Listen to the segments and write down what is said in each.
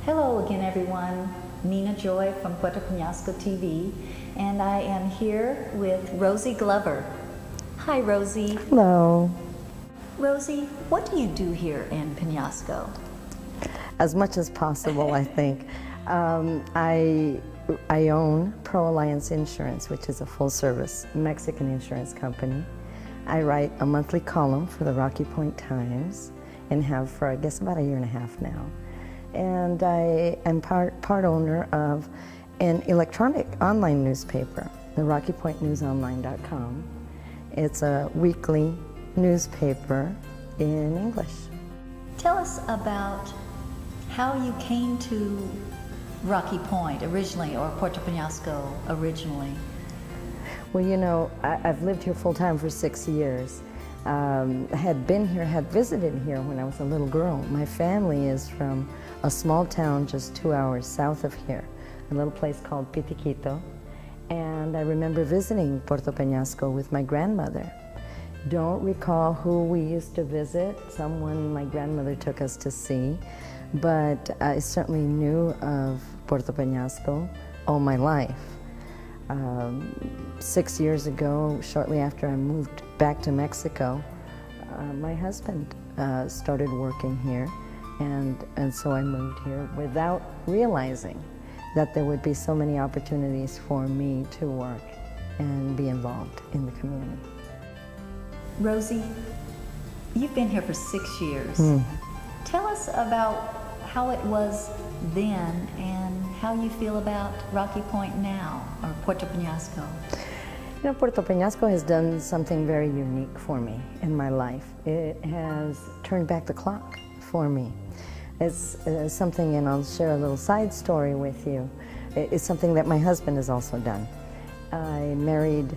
Hello again, everyone. Nina Joy from Puerto Penasco TV, and I am here with Rosie Glover. Hi, Rosie. Hello. Rosie, what do you do here in Penasco? As much as possible, I think. I own Pro Alliance Insurance, which is a full-service Mexican insurance company. I write a monthly column for the Rocky Point Times and have for, I guess, about a year and a half now. And I am part owner of an electronic online newspaper, the RockyPointNewsOnline.com. It's a weekly newspaper in English. Tell us about how you came to Rocky Point originally, or Puerto Penasco originally. Well, you know, I've lived here full-time for 6 years. Had visited here when I was a little girl. My family is from a small town just 2 hours south of here, a little place called Pitiquito. And I remember visiting Puerto Penasco with my grandmother. Don't recall who we used to visit, someone my grandmother took us to see, but I certainly knew of Puerto Penasco all my life. 6 years ago, shortly after I moved back to Mexico, my husband started working here, and so I moved here without realizing that there would be so many opportunities for me to work and be involved in the community. Rosie, you've been here for 6 years. Tell us about how it was then and how you feel about Rocky Point now, or Puerto Penasco. You know, Puerto Penasco has done something very unique for me in my life. It has turned back the clock for me. It's something, and I'll share a little side story with you. It's something that my husband has also done. I married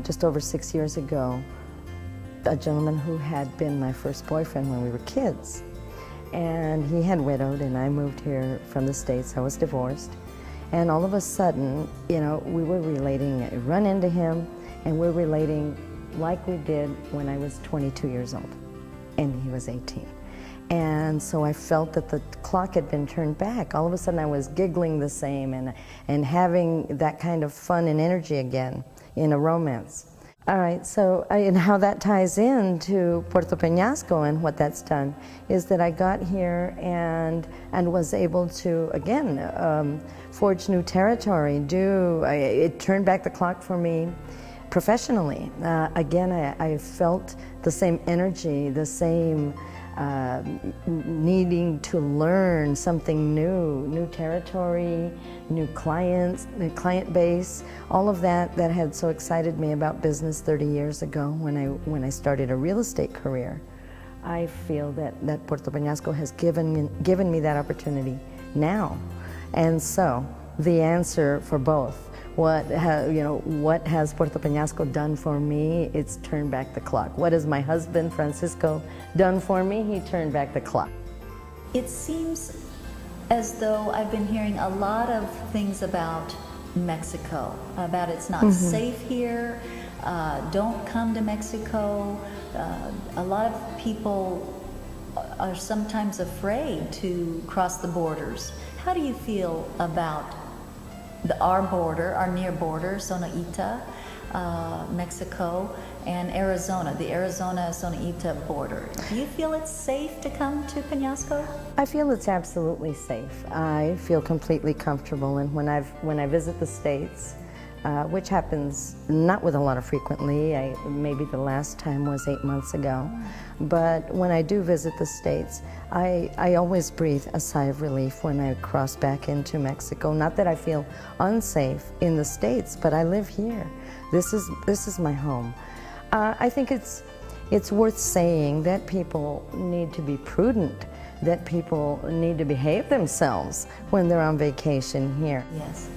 just over 6 years ago a gentleman who had been my first boyfriend when we were kids. And he had widowed, and I moved here from the States. I was divorced. And all of a sudden, you know, we were relating. I run into him, and we're relating like we did when I was 22 years old, and he was 18. And so I felt that the clock had been turned back. All of a sudden, I was giggling the same and having that kind of fun and energy again in a romance. All right, so and how that ties into Puerto Penasco and what that's done is that I got here and was able to, again, forge new territory. It turned back the clock for me professionally. Again, I felt the same energy, the same needing to learn something new territory, new clients, new client base, all of that had so excited me about business 30 years ago when I started a real estate career. I feel that Puerto Penasco has given me that opportunity now. And so the answer for both, what has Puerto Penasco done for me? It's turned back the clock. What has my husband, Francisco, done for me? He turned back the clock. It seems as though I've been hearing a lot of things about Mexico, about it's not safe here, don't come to Mexico. A lot of people are sometimes afraid to cross the borders. How do you feel about our border, our near border, Sonoita, Mexico, and Arizona, the Arizona-Sonoita border? Do you feel it's safe to come to Penasco? I feel it's absolutely safe. I feel completely comfortable, and when I visit the States, which happens not with a lot of frequently, maybe the last time was 8 months ago, but when I do visit the States, I always breathe a sigh of relief when I cross back into Mexico. Not that I feel unsafe in the States, but I live here. This is my home. I think it's worth saying that people need to be prudent, that people need to behave themselves when they're on vacation here. Yes.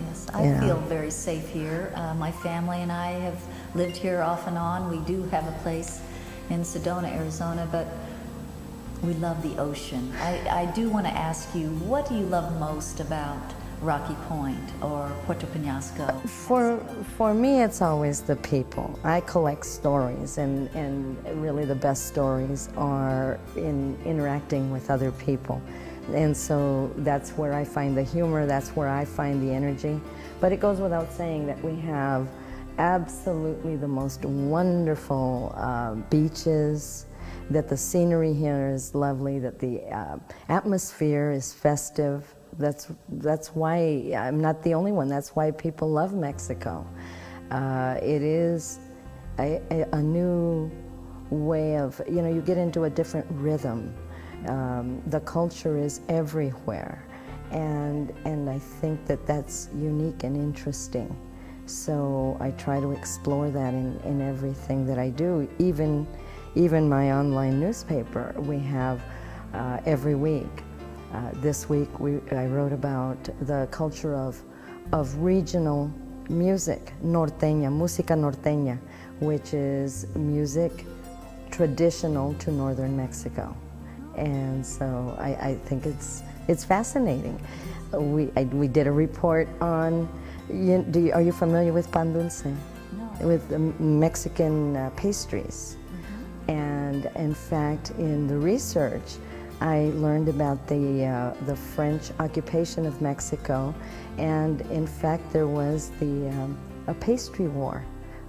Yes, I feel very safe here. My family and I have lived here off and on. We do have a place in Sedona, Arizona, but we love the ocean. I do want to ask you, what do you love most about Rocky Point or Puerto Penasco? For me, it's always the people. I collect stories, and really the best stories are in interacting with other people. And so that's where I find the humor, that's where I find the energy. But it goes without saying that we have absolutely the most wonderful beaches, that the scenery here is lovely, that the atmosphere is festive. That's why I'm not the only one. That's why people love Mexico. It is a new way of, you know, you get into a different rhythm. The culture is everywhere, and I think that that's unique and interesting. So I try to explore that in everything that I do. Even my online newspaper, we have every week. This week I wrote about the culture of regional music, norteña, música norteña, which is music traditional to northern Mexico. And so I think it's fascinating. We did a report on, are you familiar with pan dulce? No. With Mexican pastries. Mm-hmm. And in fact, in the research, I learned about the French occupation of Mexico, and in fact there was a pastry war.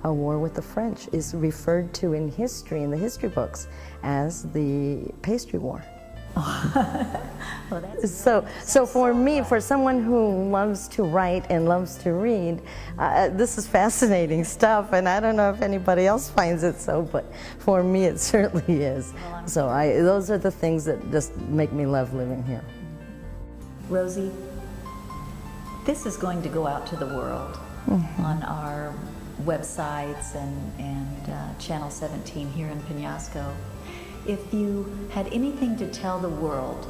A war with the French is referred to in history, in the history books, as the pastry war. Well, that's so for me, for someone who loves to write and loves to read, this is fascinating stuff, and I don't know if anybody else finds it so, but for me it certainly is. Well, so those are the things that just make me love living here. Rosie, this is going to go out to the world on our websites and Channel 17 here in Penasco. If you had anything to tell the world,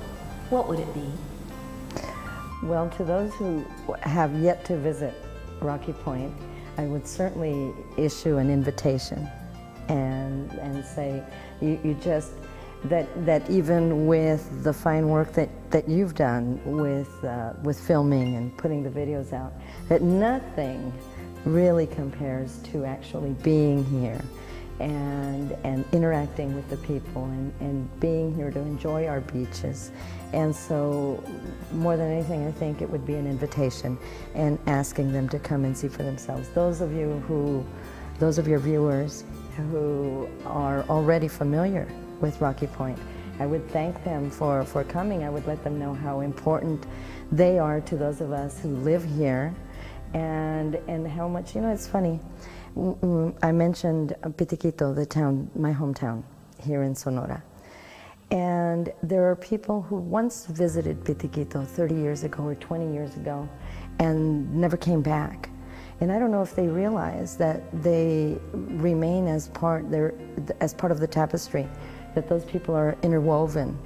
what would it be? Well, to those who have yet to visit Rocky Point, I would certainly issue an invitation and say you just that even with the fine work that you've done with filming and putting the videos out, that nothing really compares to actually being here and interacting with the people and being here to enjoy our beaches. And so more than anything, I think it would be an invitation and asking them to come and see for themselves. Those of your viewers who are already familiar with Rocky Point, I would thank them for coming. I would let them know how important they are to those of us who live here, and how much, you know, it's funny. I mentioned Pitiquito, the town, my hometown here in Sonora. And there are people who once visited Pitiquito 30 years ago or 20 years ago and never came back. And I don't know if they realize that they remain as part of the tapestry, that those people are interwoven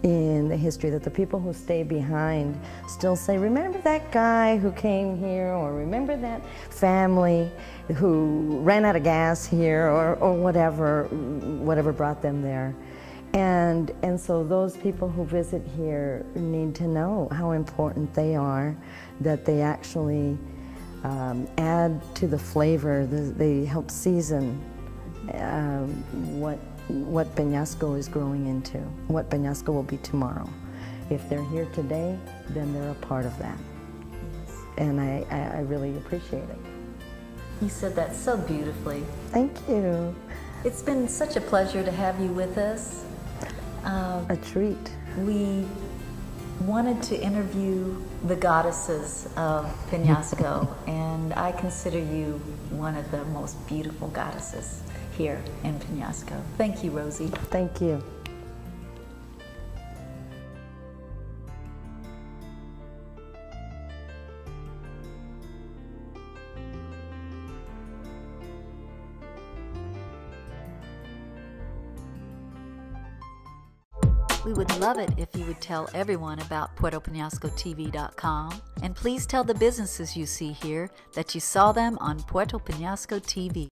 in the history, that the people who stay behind still say, remember that guy who came here, or remember that family who ran out of gas here, or whatever brought them there. And so those people who visit here need to know how important they are, that they actually add to the flavor, they help season what Peñasco is growing into, what Peñasco will be tomorrow. If they're here today, then they're a part of that. Yes. And I really appreciate it. You said that so beautifully. Thank you. It's been such a pleasure to have you with us. A treat. We wanted to interview the goddesses of Peñasco, and I consider you one of the most beautiful goddesses here in Peñasco. Thank you, Rosie. Thank you. We would love it if you would tell everyone about PuertoPeñascoTV.com, and please tell the businesses you see here that you saw them on Puerto Peñasco TV.